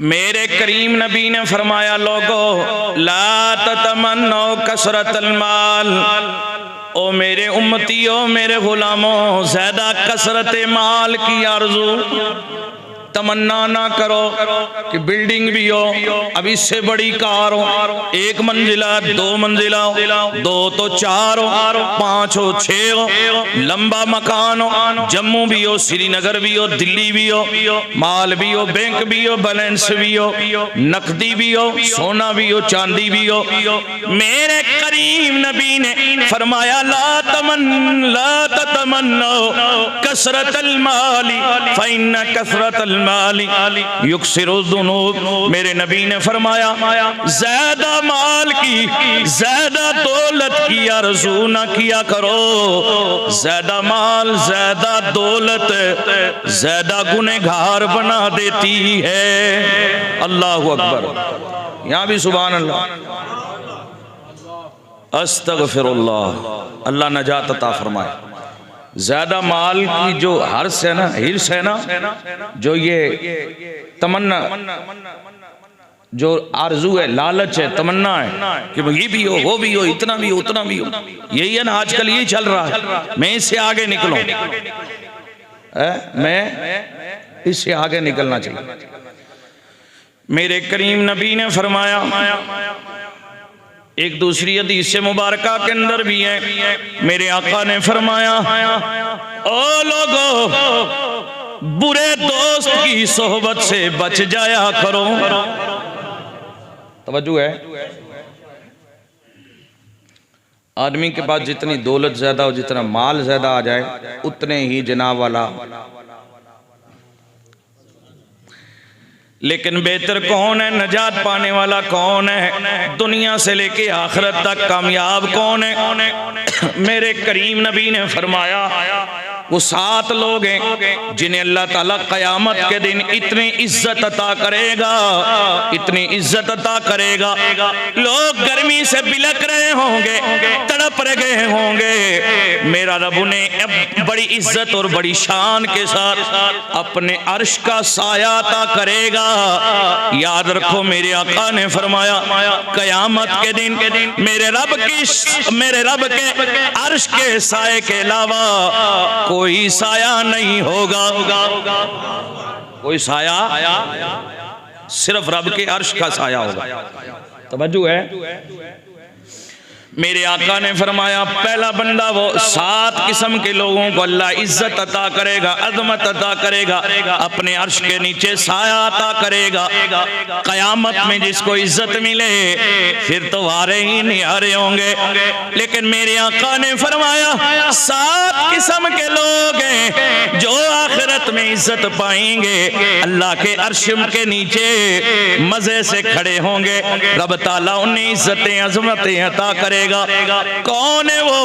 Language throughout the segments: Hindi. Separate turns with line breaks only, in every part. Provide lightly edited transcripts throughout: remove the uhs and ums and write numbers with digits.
मेरे करीम नबी ने फरमाया, लोगो ला ततमन्नो कसरतल माल, ओ मेरे उम्मतियों, मेरे गुलामों, ज्यादा कसरत माल की आरज़ू तमन्ना ना करो कि बिल्डिंग भी हो, अब इससे बड़ी कार हो, 1 मंजिला 2 मंजिला हो, 2 तो 4 हो, 5 हो 6 हो, लंबा मकान हो, जम्मू भी हो, श्रीनगर भी हो, दिल्ली भी हो, माल भी हो, बैंक भी हो, बैलेंस भी हो, नकदी भी हो, सोना भी हो, चांदी भी हो। मेरे करीम नबी ने फरमाया, ला ततमन्नो कसरतल माली फइन्न कसरतल माली युक्सिरु ज़ुनूब। मेरे नबी ने फरमाया, ज्यादा माल की, ज्यादा दौलत की आरज़ू ना किया करो। ज्यादा माल, ज्यादा दौलत ज्यादा गुनहगार बना देती है। अल्लाहु अकबर। यहाँ भी सुभान अल्लाह, अस्तगफिरुल्लाह। अल्लाह नजात अता फरमाए। ज्यादा माल की जो हर्ष है ना, हिर्स है ना, जो ये तमन्ना, जो आरजू है, लालच है, तमन्ना है कि ये भी हो, वो भी हो, इतना भी हो, उतना भी हो, यही है ना आजकल, यही चल रहा है। मैं इससे आगे निकलूं, मैं इससे आगे निकलना चाहिए। मेरे करीम नबी ने फरमाया, एक दूसरी हदीस मुबारका के अंदर भी है, मेरे आका ने फरमाया, ओ लोगो, बुरे दोस्त की सोहबत से बच जाया करो। तवज्जो है, आदमी के पास जितनी दौलत ज्यादा हो, जितना माल ज्यादा आ जाए, उतने ही जनाब वाला। लेकिन बेहतर कौन है, नजात पाने वाला कौन है, दुनिया से लेके आखिरत तक कामयाब कौन है? मेरे करीम नबी ने फरमाया, वो 7 लोग हैं जिन्हें अल्लाह ताला क़यामत के दिन इतनी इज्जत अता करेगा, इतनी इज्जत अता करेगा, लोग गर्मी से बिलक रहे होंगे, तड़प रहे होंगे, मेरा रब उन्हें बड़ी इज्जत और बड़ी शान के साथ अपने अर्श का साया अता करेगा। याद रखो, मेरे आका ने फरमाया, क़यामत के दिन मेरे रब के अर्श के साए के अलावा कोई साया नहीं होगा। कोई साया, सिर्फ रब के अर्श का साया होगा। तवज्जो है। मेरे आका ने फरमाया, पहला बंदा वो 7 किस्म के लोगों को अल्लाह इज्जत अता करेगा, अज़मत अता करेगा, अपने अर्श के नीचे साया अता करेगा। क़यामत में जिसको इज्जत मिले फिर तो वारे ही निहारे होंगे। लेकिन मेरे आका ने फरमाया, 7 किस्म के लोग हैं जो आखिरत में इज्जत पाएंगे, अल्लाह के अर्श के नीचे मजे से खड़े होंगे, रब ताला उन्हें इज्जतें, अज़मतें अता करे। कौन है वो?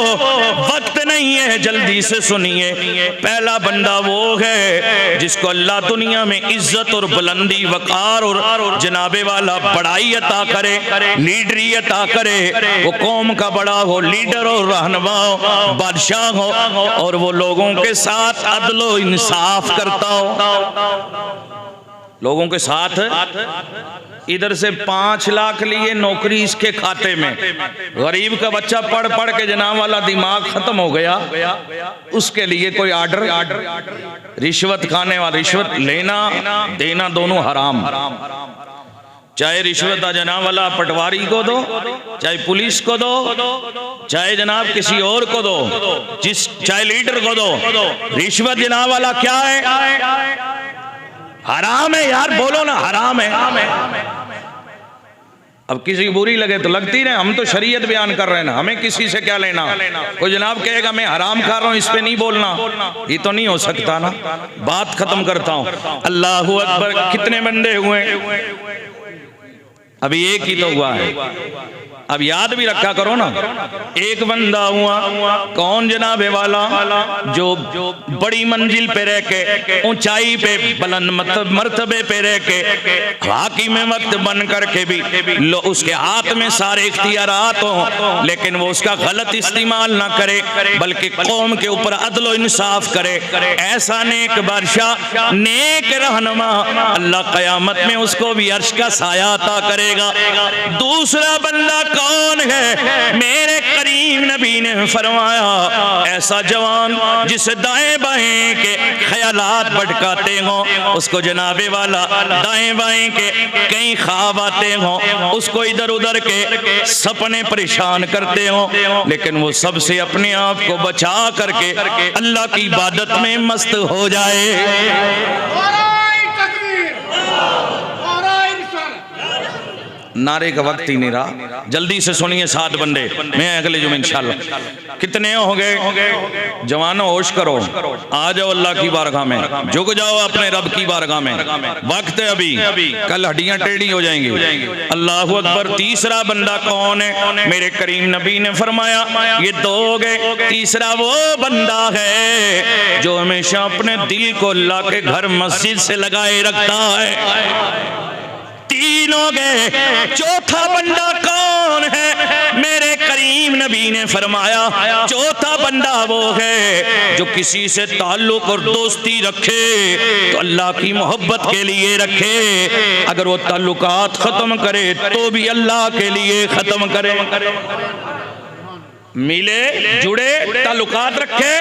वक्त नहीं है, जल्दी से सुनिए। पहला बंदा वो है जिसको अल्लाह दुनिया में इज्जत और बुलंदी, वकार और जनाबे वाला बड़ाई अता करे, लीडरी अता करे। वो कौम का बड़ा हो, लीडर हो, रहनुमा हो, बादशाह हो, और वो लोगों के साथ अदल व इंसाफ करता हो। लोगों के साथ इधर से 5 लाख लिए नौकरी इसके खाते में, गरीब का बच्चा पढ़ पढ़ के जनाब वाला दिमाग खत्म हो गया, उसके लिए कोई आर्डर, रिश्वत खाने वाला, रिश्वत लेना देना दोनों हराम। चाहे रिश्वत जनाब वाला पटवारी को दो, चाहे पुलिस को दो, चाहे जनाब किसी और को दो, चाहे लीडर को दो, रिश्वत जनाब वाला क्या है? हराम है यार, बोलो ना, हराम है। अब किसी की बुरी लगे तो लगती रहे, हम तो शरीयत बयान कर रहे हैं ना, हमें किसी से क्या लेना। कोई जनाब कहेगा मैं हराम खा रहा हूं, इस पे नहीं बोलना, ये तो नहीं हो सकता ना। बात खत्म करता हूं। अल्लाहु अकबर। कितने बंदे हुए? अभी एक ही तो हुआ है। अब याद भी रखा करो ना। एक बंदा हुआ, कौन जनाबे वाला, जो बड़ी मंजिल पे रह के, ऊंचाई पे, बुलंद मर्तबे पे रह के, हाकिम वक्त बन करके भी उसके हाथ में सारे इख्तियारात हो, लेकिन वो उसका गलत इस्तेमाल ना करे, बल्कि कौम के ऊपर अदल इंसाफ करे। ऐसा नेक बादशाह, नेक रहनुमा, अल्लाह क़यामत में उसको भी अर्श का साया अता करेगा। दूसरा बंदा कौन है? मेरे करीम नबी ने फरमाया, ऐसा जवान जिसे दाएं बाएं के ख्यालात भटकाते हो, उसको जनाबे वाला दाएं बाएं के कई ख्वाब आते हो, उसको इधर उधर के सपने परेशान करते हो, लेकिन वो सबसे अपने आप को बचा करके अल्लाह की इबादत में मस्त हो जाए। नारे का वक्त ही नहीं रहा, जल्दी से सुनिए 7 बंदे, मैं अगले जुमे इंशाल्लाह। कितने हो गए? जवानों होश करो, आ जाओ अल्लाह की बारगाह में, झुक जाओ अपने रब की बारगाह में, वक्त है अभी, कल हड्डियां टेढ़ी हो जाएंगी। अल्लाहु अकबर। तीसरा बंदा कौन है? मेरे करीम नबी ने फरमाया, ये 2 हो गए, तीसरा वो बंदा है जो हमेशा अपने दिल को अल्लाह के घर मस्जिद से लगाए रखता है। 3 हो गए। चौथा बंदा कौन है? मेरे करीम नबी ने फरमाया, चौथा बंदा वो है जो किसी से ताल्लुक और दोस्ती रखे तो अल्लाह की मोहब्बत के लिए रखे, अगर वो ताल्लुकात खत्म करे तो भी अल्लाह के लिए खत्म करे। मिले जुड़े ताल्लुकात रखे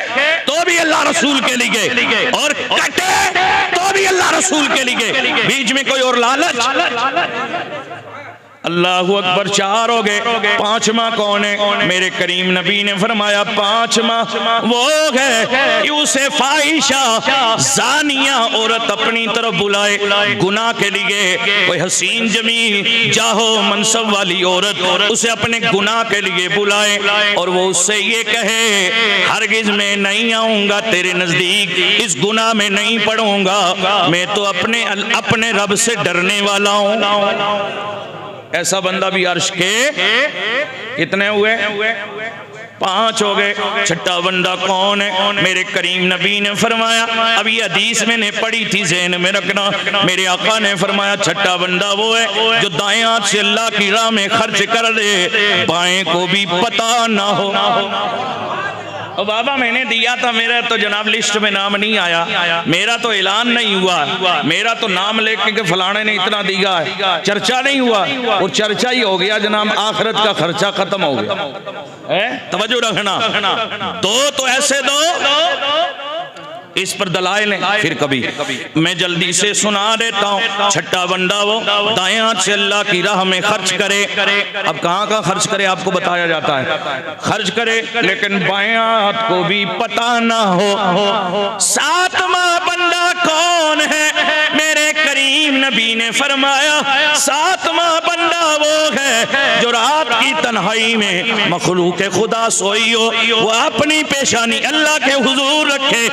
तो भी अल्लाह रसूल के लिए, और कटे तो भी अल्लाह रसूल के लिए, बीच में कोई और लालच। अल्लाहु अकबर। 4 हो गए। 5वां कौन है? मेरे करीम नबी ने फरमाया, 5वां वो है कि उसे फाहिशा ज़ानिया औरत अपनी तरफ बुलाए गुनाह के लिए, कोई हसीन जमील जाहो मनसब वाली औरत उसे अपने गुनाह के लिए बुलाए, और वो उससे ये कहे, हरगिज मैं नहीं आऊंगा तेरे नजदीक, इस गुनाह में नहीं पड़ूंगा, मैं तो अपने रब से डरने वाला हूं। ऐसा बंदा भी अर्श के कितने हुए? 5 हो गए। 6ठा बंदा कौन है? मेरे करीम नबी ने फरमाया, अभी हदीस मैंने पढ़ी थी, ज़हन में रखना, मेरे आका ने फरमाया 6ठा बंदा वो है जो दाएं हाथ से अल्लाह की राह में खर्च कर दे, बाएं को भी पता ना हो। और बाबा मैंने दिया था, मेरा तो जनाब लिस्ट में नाम नहीं आया, मेरा तो ऐलान नहीं हुआ, मेरा तो नाम लेके के फलाने ने इतना दिया है, चर्चा नहीं हुआ, और चर्चा ही हो गया जनाब, आखिरत का खर्चा खत्म हो गया। तवज्जो रखना। 2 तो ऐसे दो, इस पर दलाइल है, फिर कभी मैं जल्दी से सुना देता हूँ। 6ठा बंदा वो दाएं हाथ से अल्लाह की राह में खर्च करे। अब कहाँ का खर्च करे आपको बताया जाता है, खर्च करे लेकिन बाएं हाथ को भी पता ना हो। 7वां बंदा कौन है? मेरे करीम नबी ने फरमाया, 7वां बंदा वो है जो रात की तन्हाई में मखलूक खुदा सोई हो, वो अपनी पेशानी अल्लाह के हुजूर रखे,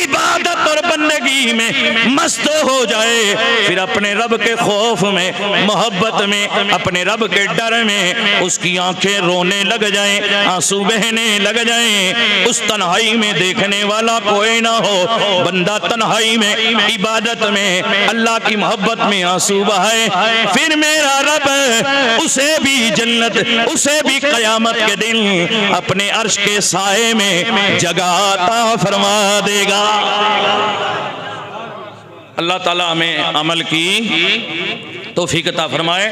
इबादत और बंदगी में मस्त हो जाए, फिर अपने रब के खौफ में, मोहब्बत में, अपने रब के डर में उसकी आंखें रोने लग जाएं, आंसू बहने लग जाएं। उस तन्हाई में देखने वाला कोई ना हो, बंदा तन्हाई में, इबादत में, अल्लाह की मोहब्बत में आंसू बहाए, फिर मेरा रब उसे भी जन्नत, उसे भी क़यामत के दिन अपने अर्श के साए में जगह अता फरमा देगा। अल्लाह ताला हमें अमल की तौफीक अता फरमाए।